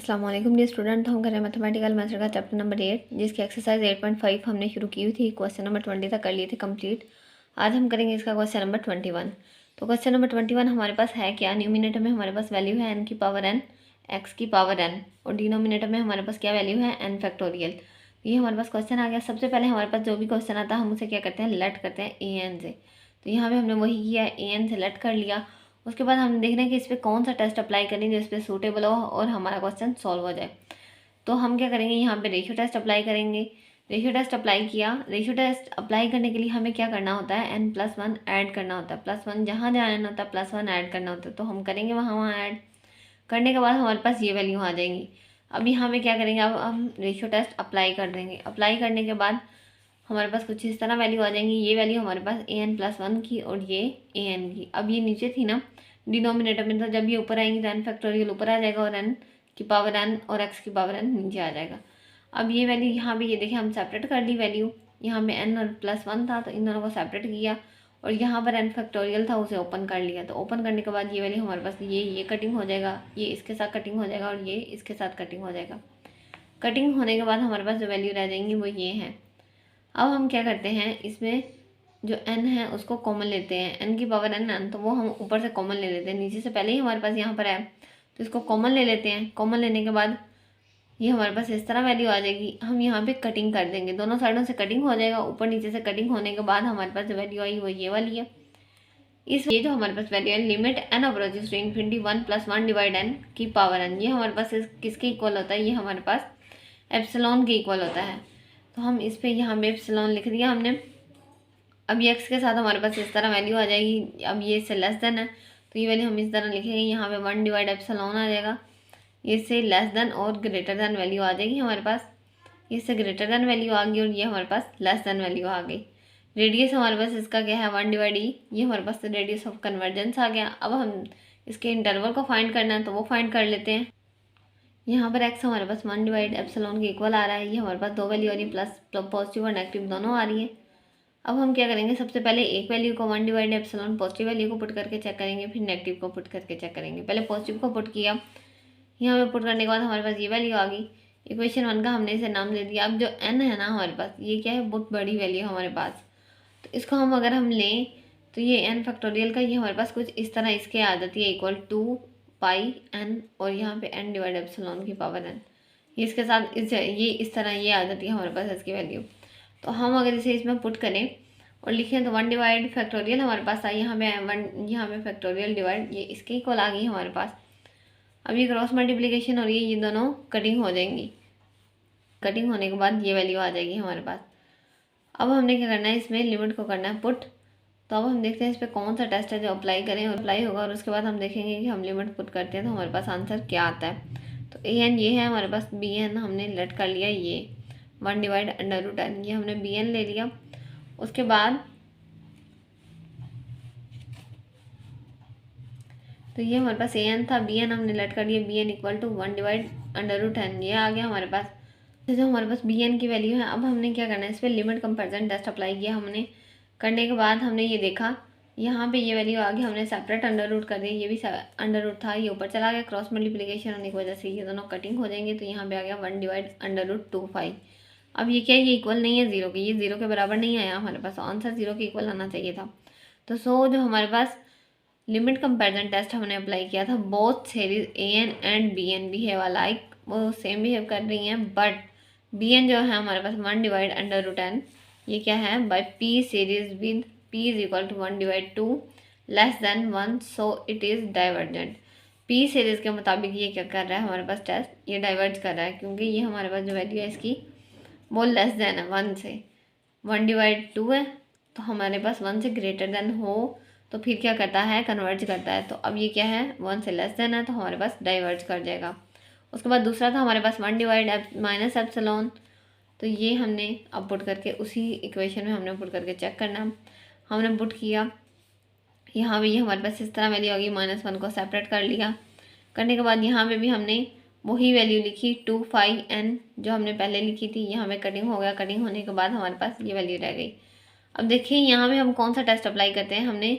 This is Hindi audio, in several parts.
अस्सलाम वालेकुम डियर स्टूडेंट। हम कर रहे हैं मैथमेटिकल मेथड का चैप्टर नंबर 8, जिसकी एक्सरसाइज 8.5 हमने शुरू की हुई थी। क्वेश्चन नंबर 20 तक कर लिए थे कंप्लीट। आज हम करेंगे इसका क्वेश्चन नंबर 21। तो क्वेश्चन नंबर 21 हमारे पास है क्या? न्यूमिनेटर में हमारे पास वैल्यू है n की पावर n, x की पावर n, और डिनोमिनेटर में हमारे पास क्या वैल्यू है? n factorial. ये हमारे पास क्वेश्चन आ गया। सबसे पहले हमारे पास जो भी क्वेश्चन आता है हम उसे क्या करते हैं? लेट करते हैं an से। तो यहाँ पे हमने वही किया, an से लेट कर लिया। उसके बाद हम देख रहे हैं कि इस पर कौन सा टेस्ट अप्लाई करें जो इस पर सूटेबल हो और हमारा क्वेश्चन सॉल्व हो जाए। तो हम क्या करेंगे, यहाँ पे रेशियो टेस्ट अप्लाई करेंगे। रेशियो टेस्ट अप्लाई किया। रेशियो टेस्ट अप्लाई करने के लिए हमें क्या करना होता है? n+1 ऐड करना होता है। +1 जहाँ जहाँ n होता है +1 ऐड करना होता है। तो हम करेंगे वहाँ वहाँ ऐड करने के बाद हमारे पास ये वैल्यू आ जाएंगी। अब यहाँ पे क्या करेंगे, अब हम रेशियो टेस्ट अप्लाई कर देंगे। अप्लाई करने के बाद हमारे पास कुछ इस तरह वैल्यू आ जाएंगी। ये वैल्यू हमारे पास an+1 की और ये an की। अब ये नीचे थी ना डिनोमिनेटर में, तो जब ये ऊपर आएंगी तो n फैक्टोरियल ऊपर आ जाएगा और n की पावर n और x की पावर n नीचे आ जाएगा। अब ये वैल्यू यहाँ पे ये देखिए हम सेपरेट कर ली वैल्यू। यहाँ पे n और +1 था तो इन दोनों को सेपरेट किया, और यहाँ पर n फैक्टोरियल था उसे ओपन कर लिया। तो ओपन करने के बाद ये वैल्यू हमारे पास ये कटिंग हो जाएगा, ये इसके साथ कटिंग हो जाएगा और ये इसके साथ कटिंग हो जाएगा। कटिंग होने के बाद हमारे पास जो वैल्यू रह जाएंगी वो ये है। अब हम क्या करते हैं, इसमें जो n है उसको कॉमन लेते हैं। n की पावर n, तो वो हम ऊपर से कॉमन ले लेते हैं। नीचे से पहले ही हमारे पास यहाँ पर है तो इसको कॉमन ले लेते हैं। कॉमन लेने के बाद ये हमारे पास इस तरह वैल्यू आ जाएगी। हम यहाँ पे कटिंग कर देंगे, दोनों साइडों से कटिंग हो जाएगा। ऊपर नीचे से कटिंग होने के बाद हमारे पास जो वैल्यू आई वो ये वाली है। ये जो हमारे पास वैल्यू है, limit n approaches to infinity 1+1 divide n की पावर n, ये हमारे पास किसके इक्वल होता है? ये हमारे पास एप्सिलॉन के इक्वल होता है। तो हम इस पर यहाँ पे एप्सिलॉन लिख दिया हमने। अब ये x के साथ हमारे पास इस तरह वैल्यू आ जाएगी। अब ये इससे लेस देन है तो ये वैल्यू हम इस तरह लिखेंगे, यहाँ पे 1 डिवाइड एप्सिलॉन आ जाएगा। ये से लेस देन और ग्रेटर देन वैल्यू आ जाएगी हमारे पास। इससे ग्रेटर देन वैल्यू आ गई और ये हमारे पास लेस देन वैल्यू आ गई। रेडियस हमारे पास इसका क्या है? 1 डिवाइड ई। ये हमारे पास रेडियस ऑफ कन्वर्जेंस आ गया। अब हम इसके इंटरवल को फाइंड करना है तो वो फाइंड कर लेते हैं। यहाँ पर x हमारे पास 1 डिवाइड एप्सिलॉन के इक्वल आ रहा है। ये हमारे पास दो वैल्यू आ रही है, प्लस पॉजिटिव और नेगेटिव दोनों आ रही है। अब हम क्या करेंगे, सबसे पहले एक वैल्यू को 1 डिवाइड एप्सिलॉन पॉजिटिव वैल्यू को पुट करके चेक करेंगे, फिर नेगेटिव को पुट करके चेक करेंगे। पहले पॉजिटिव को पुट किया, यहाँ पे पुट करने के बाद हमारे पास ये वैल्यू आ गई। इक्वेशन 1 का हमने इसे नाम दे दिया। अब जो n है ना हमारे पास, ये क्या है? बहुत बड़ी वैल्यू हमारे पास। तो इसको हम अगर हम लें तो ये n फैक्टोरियल का ये हमारे पास कुछ इस तरह इसके आ जाती है इक्वल टू पाई n, और यहाँ पे n डिवाइड एप्सिलॉन की पावर n। ये इसके साथ ये इस तरह ये आ जाती है हमारे पास इसकी वैल्यू। तो हम अगर इसे इसमें पुट करें और लिखें तो 1 डिवाइड फैक्टोरियल हमारे पास आई, यहाँ पे 1, यहाँ पे फैक्टोरियल डिवाइड ये इसके इक्वल आ गई हमारे पास। अब ये क्रॉस मल्टीप्लिकेशन हो रही है, ये दोनों कटिंग हो जाएंगी। कटिंग होने के बाद ये वैल्यू आ जाएगी हमारे पास। अब हमने क्या करना है, इसमें लिमिट को करना है पुट। तो अब हम देखते हैं इस पर कौन सा टेस्ट है जो अप्लाई करें और अप्लाई होगा, और उसके बाद हम देखेंगे कि हम लिमिट पुट करते हैं तो हमारे पास आंसर क्या आता है। तो an ये है हमारे पास, bn हमने लेट कर लिया, ये 1 डिवाइड √n, ये हमने bn ले लिया। उसके बाद तो ये हमारे पास an था, bn हमने लेट कर लिया, bn equal to 1 divide √n, ये आ गया हमारे पास। तो जो हमारे पास bn की वैल्यू है, अब हमने क्या करना है, इस पर लिमिट कंपैरिजन टेस्ट अप्लाई किया हमने। करने के बाद हमने ये देखा, यहाँ पे ये वैल्यू आ गई, हमने सेपरेट अंडर रूट कर दिया। ये भी अंडर रूट था, ये ऊपर चला गया। क्रॉस मल्टीप्लिकेशन होने की वजह से ये दोनों कटिंग हो जाएंगे। तो यहाँ पे आ गया 1 डिवाइड √2π। अब ये क्या है? ये इक्वल नहीं है जीरो के, ये जीरो के बराबर नहीं आया हमारे पास। आंसर जीरो के इक्वल आना चाहिए था। तो जो हमारे पास लिमिट कंपेरिजन टेस्ट हमने अप्लाई किया था, both series an and bn behave alike, वो सेम बिहेव कर रही हैं। बट bn जो है हमारे पास 1 डिवाइड √n, ये क्या है? By p series with p is equal to 1 divide 2 less than 1, so it is divergent. p series के मुताबिक ये क्या कर रहा है हमारे पास टेस्ट? ये डाइवर्ज कर रहा है, क्योंकि ये हमारे पास जो वैल्यू है इसकी वो लेस देन है 1 से। 1 डिवाइड 2 है तो हमारे पास 1 से ग्रेटर देन हो तो फिर क्या करता है? कन्वर्ज करता है। तो अब ये क्या है? 1 से लेस देन है तो हमारे पास डाइवर्ज कर जाएगा। उसके बाद दूसरा था हमारे पास 1 डिवाइड माइनस एप्सिलॉन, तो ये हमने अब पुट करके उसी इक्वेशन में हमने पुट करके चेक करना। हमने पुट किया, यहाँ भी ये हमारे पास इस तरह वैल्यू आ गई। -1 को सेपरेट कर लिया। करने के बाद यहाँ पे भी हमने वही वैल्यू लिखी 2πn जो हमने पहले लिखी थी। यहाँ पे कटिंग हो गया। कटिंग होने के बाद हमारे पास ये वैल्यू रह गई। अब देखिए यहाँ पे हम कौन सा टेस्ट अप्लाई करते हैं। हमने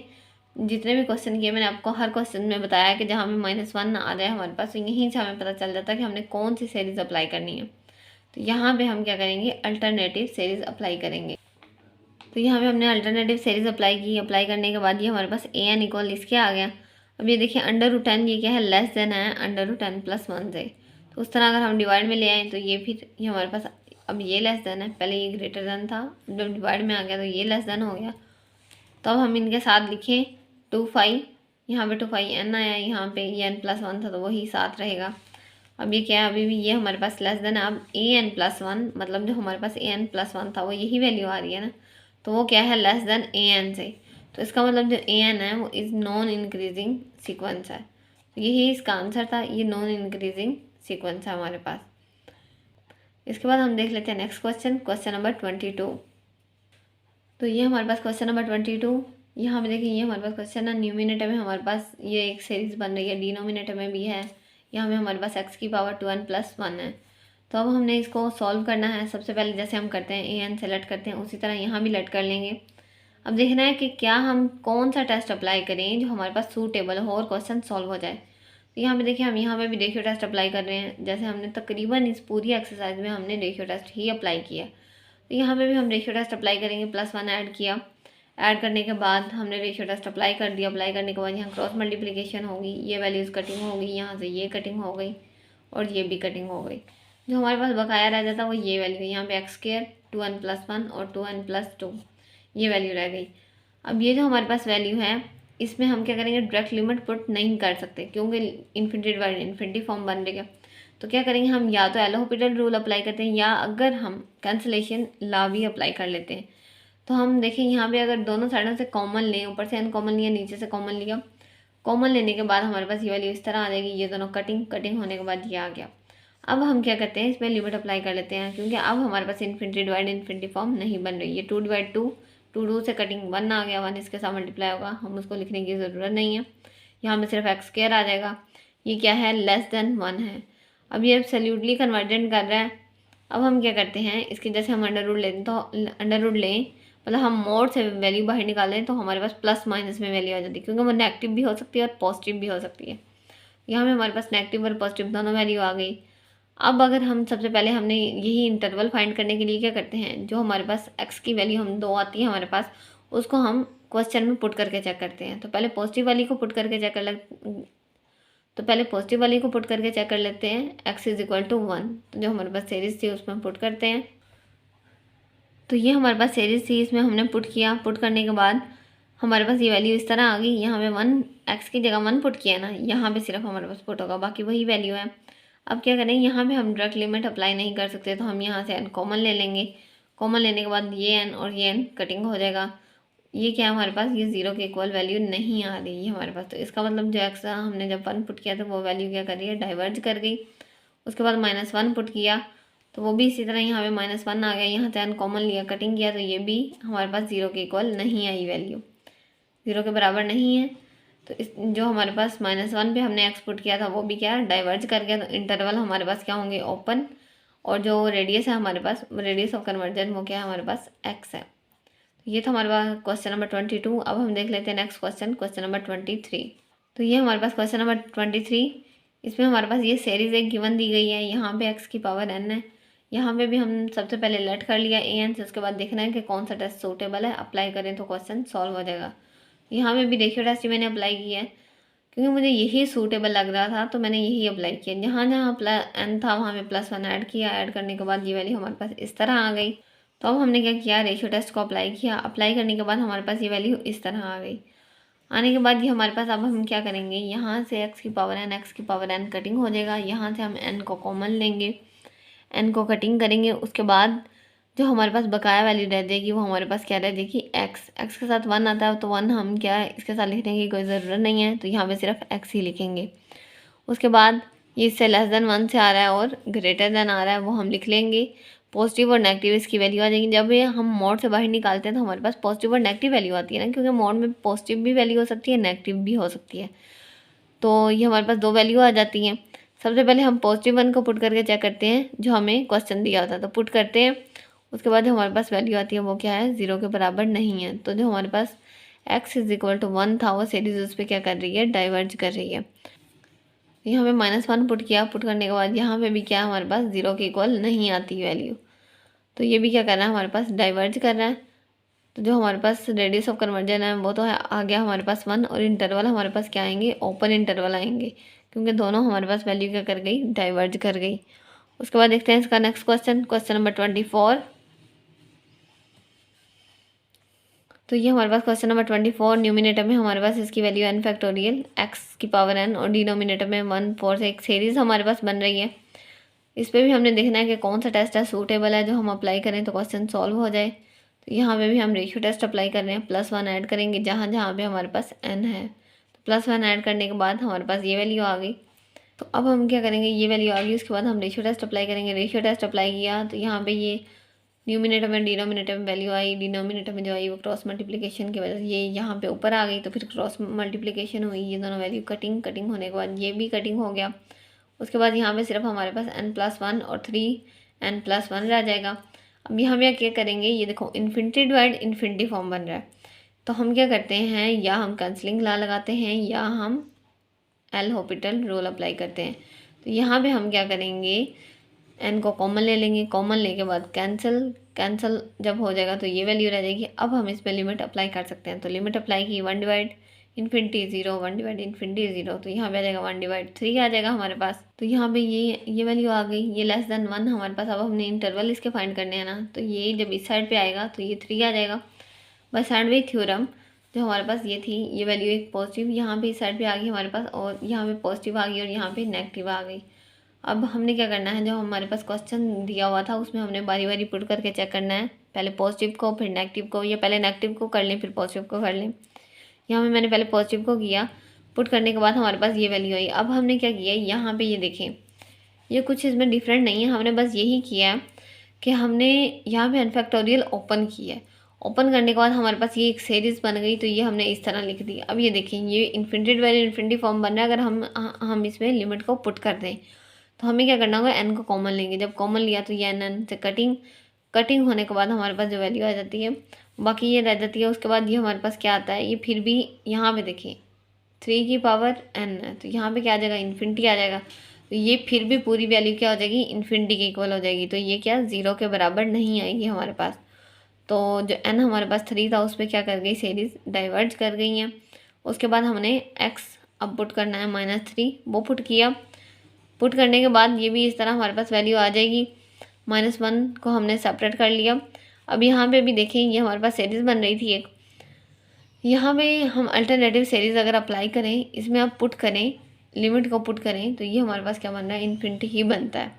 जितने भी क्वेश्चन किए मैंने आपको हर क्वेश्चन में बताया कि जहाँ हमें -1 आ जाए हमारे पास, तो यहीं से हमें पता चल जाता है कि हमने कौन सी सीरीज़ अप्लाई करनी है। तो यहाँ पे हम क्या करेंगे, अल्टरनेटिव सीरीज़ अप्लाई करेंगे। तो यहाँ पे हमने अल्टरनेटिव सीरीज़ अप्लाई की। अप्लाई करने के बाद ये हमारे पास an इक्वल इसके आ गया। अब ये देखिए √10 ये क्या है, लेस देन है √10 + 1 से। तो उस तरह अगर हम डिवाइड में ले आए तो ये फिर ये हमारे पास, अब ये लेस देन है, पहले ये ग्रेटर देन था, जब डिवाइड में आ गया तो ये लेस देन हो गया। तो अब हम इनके साथ लिखें 2 यहाँ पे 2n आया, यहाँ पे ये n+1 था तो वही साथ रहेगा। अब ये क्या है, अभी भी ये हमारे पास लेस देन है। अब an+1 मतलब जो हमारे पास an+1 था वो यही वैल्यू आ रही है ना, तो वो क्या है, लेस देन an से। तो इसका मतलब जो an है वो इज़ नॉन इंक्रीजिंग सीक्वेंस है। तो यही इसका आंसर था, ये नॉन इंक्रीजिंग सीक्वेंस है हमारे पास। इसके बाद हम देख लेते हैं नेक्स्ट क्वेश्चन, क्वेश्चन नंबर 22। तो ये हमारे पास क्वेश्चन नंबर 22। यहाँ पे देखिए ये हमारे पास क्वेश्चन है, न्यूमिनेटर में हमारे पास ये एक सीरीज़ बन रही है, डिनोमिनेटर में भी है। यहाँ पे हमारे पास x की पावर 2n + 1 है। तो अब हमने इसको सॉल्व करना है। सबसे पहले जैसे हम करते हैं an सेलेक्ट करते हैं, उसी तरह यहाँ भी लेट कर लेंगे। अब देखना है कि क्या हम कौन सा टेस्ट अप्लाई करें जो हमारे पास सूटेबल हो और क्वेश्चन सॉल्व हो जाए। तो यहाँ पे देखिए हम यहाँ पे भी रेशियो टेस्ट अप्लाई कर रहे हैं। जैसे हमने तकरीबन इस पूरी एक्सरसाइज में हमने रेशियो टेस्ट ही अप्लाई किया। तो यहाँ पे भी हम रेशियो टेस्ट अप्लाई करेंगे, +1 ऐड किया। ऐड करने के बाद हमने रेशियो टेस्ट अप्लाई कर दिया। अप्लाई करने के बाद यहाँ क्रॉस मल्टीप्लिकेशन होगी, ये वैल्यूज़ कटिंग होगी, यहाँ से ये कटिंग हो गई और ये भी कटिंग हो गई। जो हमारे पास बकाया रह जाता वो ये वैल्यू, यहाँ पे x² 2n + 1 और 2n + 2 ये वैल्यू रह गई। अब ये जो हमारे पास वैल्यू है इसमें हम क्या करेंगे, डायरेक्ट लिमिट पुट नहीं कर सकते क्योंकि इन्फिनिटी डिवाइड इन्फिनिटी फॉर्म बन रहेगा। तो क्या करेंगे हम, या तो एल'होपिटल रूल अप्लाई करते हैं या अगर हम कैंसलेशन लॉ भी अप्लाई कर लेते हैं। तो हम देखें यहाँ पे अगर दोनों साइडों से कॉमन लें, ऊपर से n कॉमन लिया, नीचे से कॉमन लिया, कॉमन लेने के बाद हमारे पास ये वैल्यू इस तरह आ जाएगी। ये दोनों कटिंग होने के बाद ये आ गया। अब हम क्या करते हैं, इसमें लिमिट अप्लाई कर लेते हैं क्योंकि अब हमारे पास इन्फिनिटी डिवाइड इन्फिनिटी फॉर्म नहीं बन रही। ये 2/2 2 से कटिंग 1 आ गया, 1 इसके साथ मल्टीप्लाई होगा, हम उसको लिखने की ज़रूरत नहीं है। यहाँ में सिर्फ x² आ जाएगा। ये क्या है, लेस देन 1 है। अब ये एब्सोल्युटली कन्वर्जेंट कर रहा है। अब हम क्या करते हैं, इसके जैसे हम अंडर रूट लेते हैं, तो अंडर रूट लें मतलब हम मोड से वैल्यू बाहर निकालें तो हमारे पास प्लस माइनस में वैल्यू आ जाती है, क्योंकि वो नेगेटिव भी हो सकती है और पॉजिटिव भी हो सकती है। यहाँ में हमारे पास नेगेटिव और पॉजिटिव दोनों वैल्यू आ गई। अब अगर हम सबसे पहले हमने यही इंटरवल फाइंड करने के लिए क्या करते हैं, जो हमारे पास x की वैल्यू हम 2 आती है हमारे पास, उसको हम क्वेश्चन में पुट करके चेक करते हैं। तो पहले पॉजिटिव वाली को पुट करके चेक कर लेते हैं, x = 1। तो जो हमारे पास सीरीज़ थी उसमें पुट करते हैं। तो ये हमारे पास सीरीज़ थी, इसमें हमने पुट किया। पुट करने के बाद हमारे पास ये वैल्यू इस तरह आ गई। यहाँ पे 1 x की जगह 1 पुट किया ना, यहाँ पे सिर्फ हमारे पास पुट होगा, बाकी वही वैल्यू है। अब क्या करें, यहाँ पे हम डायरेक्ट लिमिट अप्लाई नहीं कर सकते, तो हम यहाँ से n कॉमन ले लेंगे। कॉमन लेने के बाद ये n और ये n कटिंग हो जाएगा। ये क्या है हमारे पास, ये 0 के इक्वल वैल्यू नहीं आ रही है हमारे पास। तो इसका मतलब जो x हमने जब 1 पुट किया तो वो वैल्यू क्या कर रही है, डाइवर्ज कर गई। उसके बाद -1 पुट किया तो वो भी इसी तरह यहाँ पे -1 आ गया। यहाँ से n कॉमन लिया, कटिंग किया, तो ये भी हमारे पास 0 के इक्वल नहीं आई, वैल्यू 0 के बराबर नहीं है। तो इस जो हमारे पास -1 पे हमने x पुट किया था वो भी क्या डाइवर्ज कर गया। तो इंटरवल हमारे पास क्या होंगे, ओपन, और जो रेडियस है हमारे पास, रेडियस ऑफ कन्वर्जन वो क्या है हमारे पास, x है। तो ये था हमारे पास क्वेश्चन नंबर 22। अब हम देख लेते हैं नेक्स्ट क्वेश्चन नंबर 23। तो ये हमारे पास क्वेश्चन नंबर 23, इसमें हमारे पास ये सीरीज़ एक गिवन दी गई है। यहाँ पे x की पावर n है। यहाँ पे भी हम सबसे पहले लेट कर लिया an से, उसके बाद देखना है कि कौन सा टेस्ट सूटेबल है, अप्लाई करें तो क्वेश्चन सॉल्व हो जाएगा। यहाँ पे भी रेशियो टेस्ट मैंने अप्लाई किया है क्योंकि मुझे यही सूटेबल लग रहा था, तो मैंने यही अप्लाई किया। जहाँ जहाँ n था वहाँ पे +1 ऐड किया। ऐड करने के बाद ये वैल्यू हमारे पास इस तरह आ गई। तो अब हमने क्या किया, रेशियो टेस्ट को अप्लाई किया। अप्लाई करने के बाद हमारे पास ये वैल्यू इस तरह आ गई। आने के बाद ये हमारे पास, अब हम क्या करेंगे, यहाँ से x की पावर n कटिंग हो जाएगा। यहाँ से हम n को कॉमन लेंगे, n को कटिंग करेंगे। उसके बाद जो हमारे पास बकाया वैल्यू रह जाएगी वो हमारे पास क्या रह जाएगी, x के साथ 1 आता है, तो 1 हम क्या है इसके साथ लिखने की कोई ज़रूरत नहीं है, तो यहाँ पे सिर्फ x ही लिखेंगे। उसके बाद ये इससे लेस देन 1 से आ रहा है और ग्रेटर देन आ रहा है, वो हम लिख लेंगे। पॉजिटिव और नेगेटिव इसकी वैल्यू आ जाएगी। जब ये हम मोड से बाहर निकालते हैं तो हमारे पास पॉजिटिव और नेगेटिव वैल्यू आती है ना, क्योंकि मोड में पॉजिटिव भी वैल्यू हो सकती है, नेगेटिव भी हो सकती है। तो ये हमारे पास 2 वैल्यू आ जाती हैं। सबसे पहले हम पॉजिटिव 1 को पुट करके चेक करते हैं, जो हमें क्वेश्चन दिया होता है, तो पुट करते हैं। उसके बाद जो हमारे पास वैल्यू आती है वो क्या है, 0 के बराबर नहीं है। तो जो हमारे पास x इज इक्वल टू 1 था, वो सीरीज उस पर क्या कर रही है, डाइवर्ज कर रही है। यहाँ पे -1 पुट किया, पुट करने के बाद यहाँ पे भी क्या है हमारे पास 0 के इक्वल नहीं आती वैल्यू, तो ये भी क्या कर रहा है हमारे पास, डाइवर्ज कर रहा है। तो जो हमारे पास रेडियस ऑफ कन्वर्जन है वो तो आ गया हमारे पास 1, और इंटरवल हमारे पास क्या आएंगे, ओपन इंटरवल आएंगे, क्योंकि दोनों हमारे पास वैल्यू क्या कर गई, डाइवर्ज कर गई। उसके बाद देखते हैं इसका नेक्स्ट क्वेश्चन, क्वेश्चन नंबर 24। तो ये हमारे पास क्वेश्चन नंबर 24, न्यूमिनेटर में हमारे पास इसकी वैल्यू n फैक्टोरियल x की पावर n, और डिनोमिनेटर में 1 4 से एक सीरीज़ हमारे पास बन रही है। इस पर भी हमने देखना है कि कौन सा टेस्ट है सूटेबल है जो हम अप्लाई करें तो क्वेश्चन सॉल्व हो जाए। तो यहाँ पे भी हम रेशियो टेस्ट अप्लाई कर रहे हैं, +1 ऐड करेंगे जहाँ जहाँ पे हमारे पास n है, तो +1 ऐड करने के बाद हमारे पास ये वैल्यू आ गई। तो अब हम क्या करेंगे, ये वैल्यू आ गई, उसके बाद हम रेशियो टेस्ट अप्लाई करेंगे। रेशियो टेस्ट अप्लाई किया तो यहाँ पे ये न्यूमिनेटर में डिनोमिनेटर में वैल्यू आई, डिनोमिनेटर में जो आई वो क्रॉस मल्टीप्लिकेशन की वजह से ये यहाँ पे ऊपर आ गई, तो फिर क्रॉस मल्टीप्लिकेशन हुई, ये दोनों वैल्यू कटिंग होने के बाद ये भी कटिंग हो गया। उसके बाद यहाँ पे सिर्फ हमारे पास n+1 और 3n+1 रह जाएगा। अब यहाँ पे क्या करेंगे, ये देखो इन्फिनिटी डिवाइड इन्फिनिटी फॉर्म बन रहा है, तो हम क्या करते हैं, या हम कैंसलिंग लॉ लगाते हैं या हम एल हॉपिटल रूल अप्लाई करते हैं। तो यहाँ पे हम क्या करेंगे, n को कॉमन ले लेंगे, कॉमन लेके बाद कैंसिल जब हो जाएगा तो ये वैल्यू रह जाएगी। अब हम इस पर लिमिट अप्लाई कर सकते हैं, तो लिमिट अप्लाई की 1 डिवाइड इन्फिनिटी 0, 1 डिवाइड इन्फिनिटी 0, तो यहाँ पे आ जाएगा 1 डिवाइड 3 आ जाएगा हमारे पास। तो यहाँ पे ये वैल्यू आ गई, ये <1 हमारे पास। अब हमने इंटरवल इसके फाइंड करने हैं ना, तो ये जब इस साइड पे आएगा तो ये 3 आ जाएगा। बस सैंडविच थ्योरम जो हमारे पास ये थी, ये वैल्यू एक पॉजिटिव यहाँ पे इस साइड पे आ गई हमारे पास, और यहाँ पे पॉजिटिव आ गई और यहाँ पे नेगेटिव आ गई। अब हमने क्या करना है, जो हमारे पास क्वेश्चन दिया हुआ था उसमें हमने बारी बारी पुट करके चेक करना है, पहले पॉजिटिव को फिर नेगेटिव को, या पहले नेगेटिव को कर लें फिर पॉजिटिव को कर लें। यहाँ पे मैंने पहले पॉजिटिव को किया, पुट करने के बाद हमारे पास ये वैल्यू आई। अब हमने क्या किया, यहाँ पे ये देखें, ये कुछ इसमें डिफरेंट नहीं है, हमने बस यही किया है कि हमने यहाँ पे n फैक्टोरियल ओपन किया है। ओपन करने के बाद हमारे पास ये एक सीरीज़ बन गई, तो ये हमने इस तरह लिख दी। अब ये देखें, ये इन्फिनिटी डिवाइड इन्फिनिटी फॉर्म बन रहा है। अगर हम इसमें लिमिट को पुट कर दें तो हमें क्या करना होगा, n को कॉमन लेंगे। जब कॉमन लिया तो ये n से कटिंग होने के बाद हमारे पास जो वैल्यू आ जाती है बाकी ये रह जाती है। उसके बाद ये हमारे पास क्या आता है, ये फिर भी यहाँ पे देखिए 3 की पावर n है, तो यहाँ पे क्या आ जाएगा, इन्फिनिटी आ जाएगा। तो ये फिर भी पूरी वैल्यू क्या हो जाएगी, इन्फिनिटी के इक्वल हो जाएगी, तो ये क्या 0 के बराबर नहीं आएगी हमारे पास। तो जो n हमारे पास 3 था उस पर क्या कर गई, सीरीज डाइवर्ज कर गई हैं। उसके बाद हमने x अब पुट करना है -3, वो पुट किया। पुट करने के बाद ये भी इस तरह हमारे पास वैल्यू आ जाएगी। -1 को हमने सेपरेट कर लिया। अब यहाँ पे भी देखें, ये हमारे पास सीरीज़ बन रही थी एक, यहाँ पे हम अल्टरनेटिव सीरीज़ अगर अप्लाई करें, इसमें आप पुट करें, लिमिट को पुट करें, तो ये हमारे पास क्या बन रहा है, इन्फिनिटी ही बनता है।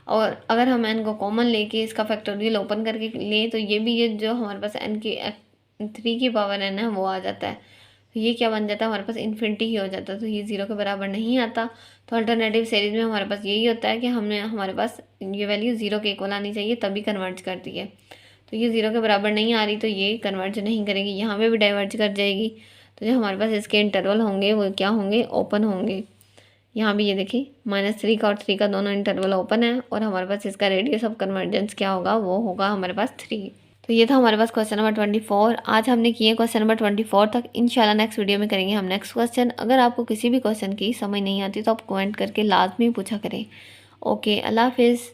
और अगर हम n को कॉमन लेके इसका फैक्टोरियल ओपन करके लें तो ये भी, ये जो हमारे पास n की 3 की पावर n है वो आ जाता है। तो ये क्या बन जाता है, हमारे पास इन्फिनिटी ही हो जाता है, तो ये 0 के बराबर नहीं आता। तो अल्टरनेटिव सीरीज़ में हमारे पास यही होता है कि हमारे पास ये वैल्यू 0 के इक्वल आनी चाहिए, तभी कन्वर्ज करती है। तो ये 0 के बराबर नहीं आ रही, तो ये कन्वर्ज नहीं करेगी, यहाँ पे भी डाइवर्ज कर जाएगी। तो जो हमारे पास इसके इंटरवल होंगे वो क्या होंगे, ओपन होंगे। यहाँ भी ये देखिए -3 का और 3 का दोनों इंटरवल ओपन है, और हमारे पास इसका रेडियस ऑफ कन्वर्जेंस क्या होगा, वो होगा हमारे पास 3। तो ये था हमारे पास क्वेश्चन नंबर 24। आज हमने किए क्वेश्चन नंबर 24 तक। इंशाल्लाह नेक्स्ट वीडियो में करेंगे हम नेक्स्ट क्वेश्चन। अगर आपको किसी भी क्वेश्चन की समझ नहीं आती तो आप कमेंट करके लाजमी पूछा करें। ओके, अल्लाह हाफिज़।